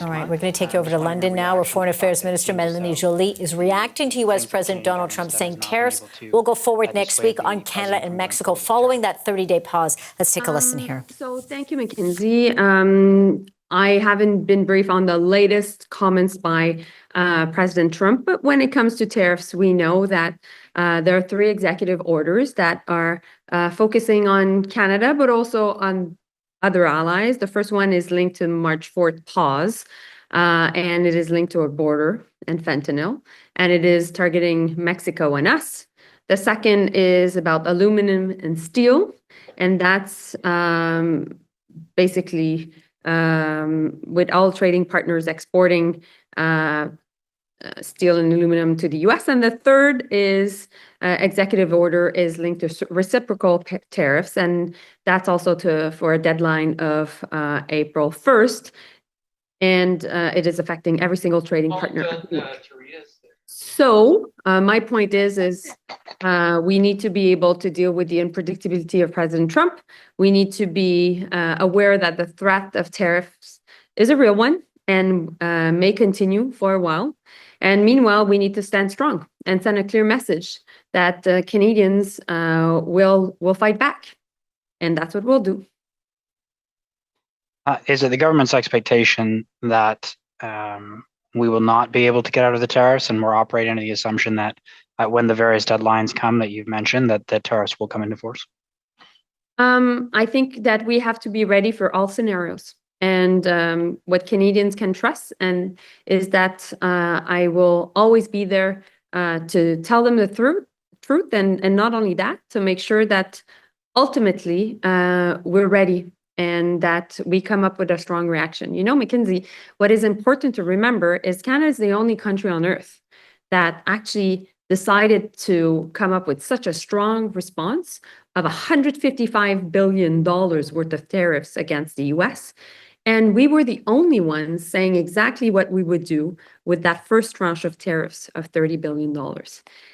All right, we're going to take you over to London now, where Foreign Affairs Minister Mélanie Joly is reacting to U.S. President Donald Trump, saying tariffs will go forward next week on Canada and Mexico following that 30-day pause. Let's take a listen here. So thank you, Mackenzie. I haven't been briefed on the latest comments by President Trump, but when it comes to tariffs, we know that there are 3 executive orders that are focusing on Canada, but also on other allies. The first one is linked to March 4th pause, and it is linked to a border and fentanyl, and it is targeting Mexico and us. The second is about aluminum and steel, and that's basically with all trading partners exporting steel and aluminum to the U.S. And the third is executive order is linked to reciprocal tariffs, and that's also for a deadline of April 1st, and it is affecting every single trading partner. So my point is we need to be able to deal with the unpredictability of President Trump. We need to be aware that the threat of tariffs is a real one and may continue for a while. And meanwhile, we need to stand strong and send a clear message that Canadians will fight back. And that's what we'll do. Is it the government's expectation that we will not be able to get out of the tariffs, and we're operating under the assumption that when the various deadlines come that you've mentioned, that the tariffs will come into force? I think that we have to be ready for all scenarios. And what Canadians can trust is that I will always be there to tell them the truth, and not only that, to make sure that ultimately we're ready and that we come up with a strong reaction. You know, Mackenzie, what is important to remember is Canada is the only country on earth that actually decided to come up with such a strong response of $155 billion worth of tariffs against the U.S. And we were the only ones saying exactly what we would do with that first tranche of tariffs of $30 billion.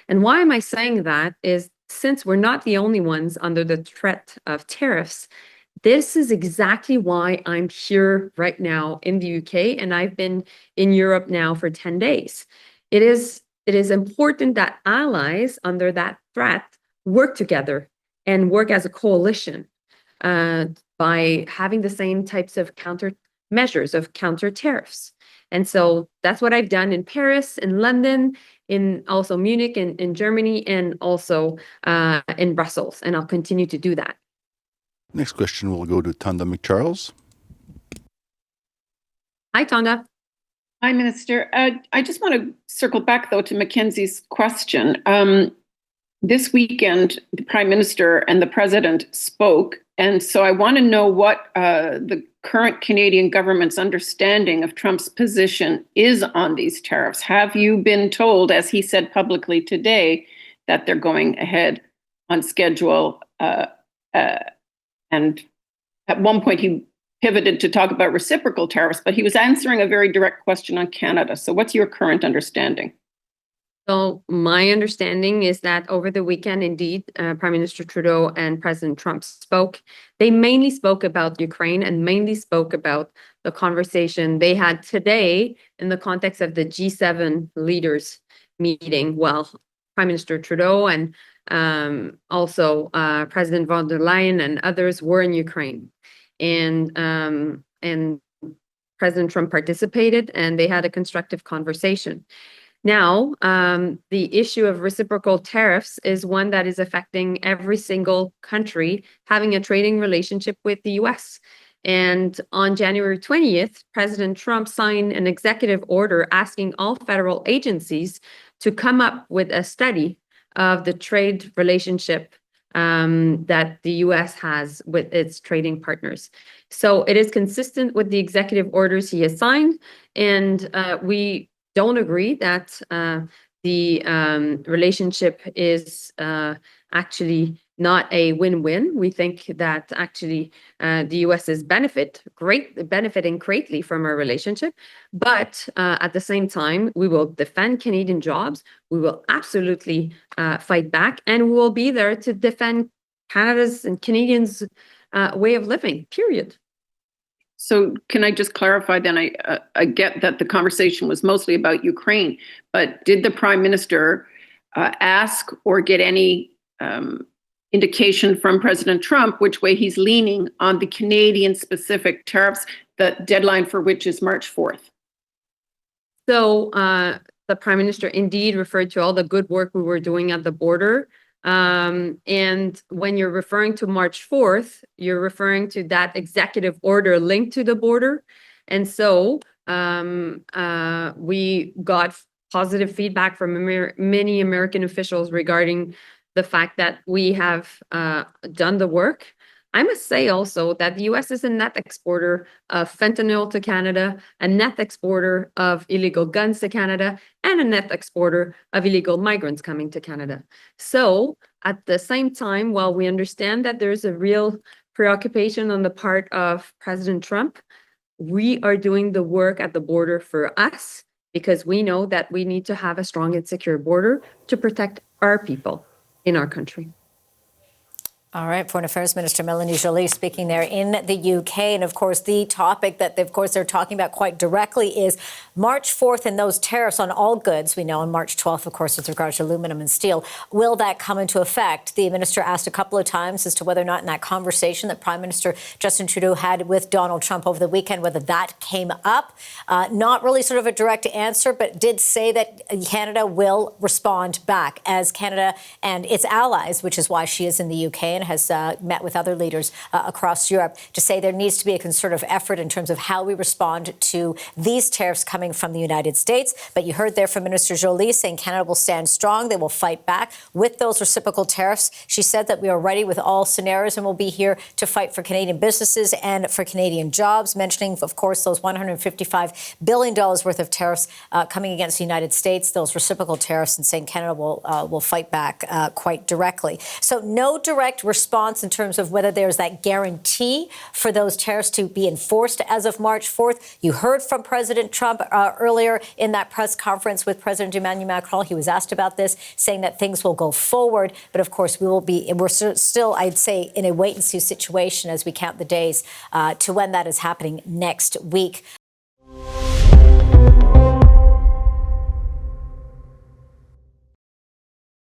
And why am I saying that is since we're not the only ones under the threat of tariffs, this is exactly why I'm here right now in the UK, and I've been in Europe now for 10 days. It is important that allies under that threat work together and work as a coalition by having the same types of countermeasures, of counter tariffs. And so that's what I've done in Paris, in London, in also Munich, in Germany, and also in Brussels. And I'll continue to do that. Next question will go to Tonda McCharles. Hi, Tonda. Hi, Minister. I just want to circle back, though, to Mackenzie's question. This weekend, the Prime Minister and the President spoke, and so I want to know what the current Canadian government's understanding of Trump's position is on these tariffs. Have you been told, as he said publicly today, that they're going ahead on schedule? And at one point, he pivoted to talk about reciprocal tariffs, but he was answering a very direct question on Canada. So what's your current understanding? So my understanding is that over the weekend, indeed, Prime Minister Trudeau and President Trump spoke. They mainly spoke about Ukraine and mainly spoke about the conversation they had today in the context of the G7 leaders meeting. Well, Prime Minister Trudeau and also President von der Leyen and others were in Ukraine. And President Trump participated, and they had a constructive conversation. Now, the issue of reciprocal tariffs is one that is affecting every single country having a trading relationship with the U.S. And on January 20th, President Trump signed an executive order asking all federal agencies to come up with a study of the trade relationship that the U.S. has with its trading partners. So it is consistent with the executive orders he has signed, and we don't agree that the relationship is actually not a win-win. We think that actually the U.S. is benefiting greatly from our relationship, but at the same time, we will defend Canadian jobs. We will absolutely fight back, and we will be there to defend Canada's and Canadians' way of living, period. So can I just clarify then? I get that the conversation was mostly about Ukraine, but did the Prime Minister ask or get any indication from President Trump which way he's leaning on the Canadian-specific tariffs, the deadline for which is March 4th? So the Prime Minister indeed referred to all the good work we were doing at the border. And when you're referring to March 4th, you're referring to that executive order linked to the border. And so we got positive feedback from many American officials regarding the fact that we have done the work. I must say also that the U.S. is a net exporter of fentanyl to Canada, a net exporter of illegal guns to Canada, and a net exporter of illegal migrants coming to Canada. So at the same time, while we understand that there's a real preoccupation on the part of President Trump, we are doing the work at the border for us because we know that we need to have a strong and secure border to protect our people in our country. All right, Foreign Affairs Minister Mélanie Joly speaking there in the UK. And of course, the topic that, of course, they're talking about quite directly is March 4th and those tariffs on all goods. We know on March 12th, of course, with regards to aluminum and steel. Will that come into effect? The minister asked a couple of times as to whether or not in that conversation that Prime Minister Justin Trudeau had with Donald Trump over the weekend, whether that came up. Not really sort of a direct answer, but did say that Canada will respond back as Canada and its allies, which is why she is in the UK and has met with other leaders across Europe to say there needs to be a concerted effort in terms of how we respond to these tariffs coming from the United States. But you heard there from Minister Joly saying Canada will stand strong. They will fight back with those reciprocal tariffs. She said that we are ready with all scenarios and will be here to fight for Canadian businesses and for Canadian jobs, mentioning, of course, those $155 billion worth of tariffs coming against the United States, those reciprocal tariffs, and saying Canada will fight back quite directly. So no direct response in terms of whether there's that guarantee for those tariffs to be enforced as of March 4th. You heard from President Trump earlier in that press conference with President Emmanuel Macron. He was asked about this, saying that things will go forward. But of course, we're still, I'd say, in a wait and see situation as we count the days to when that is happening next week.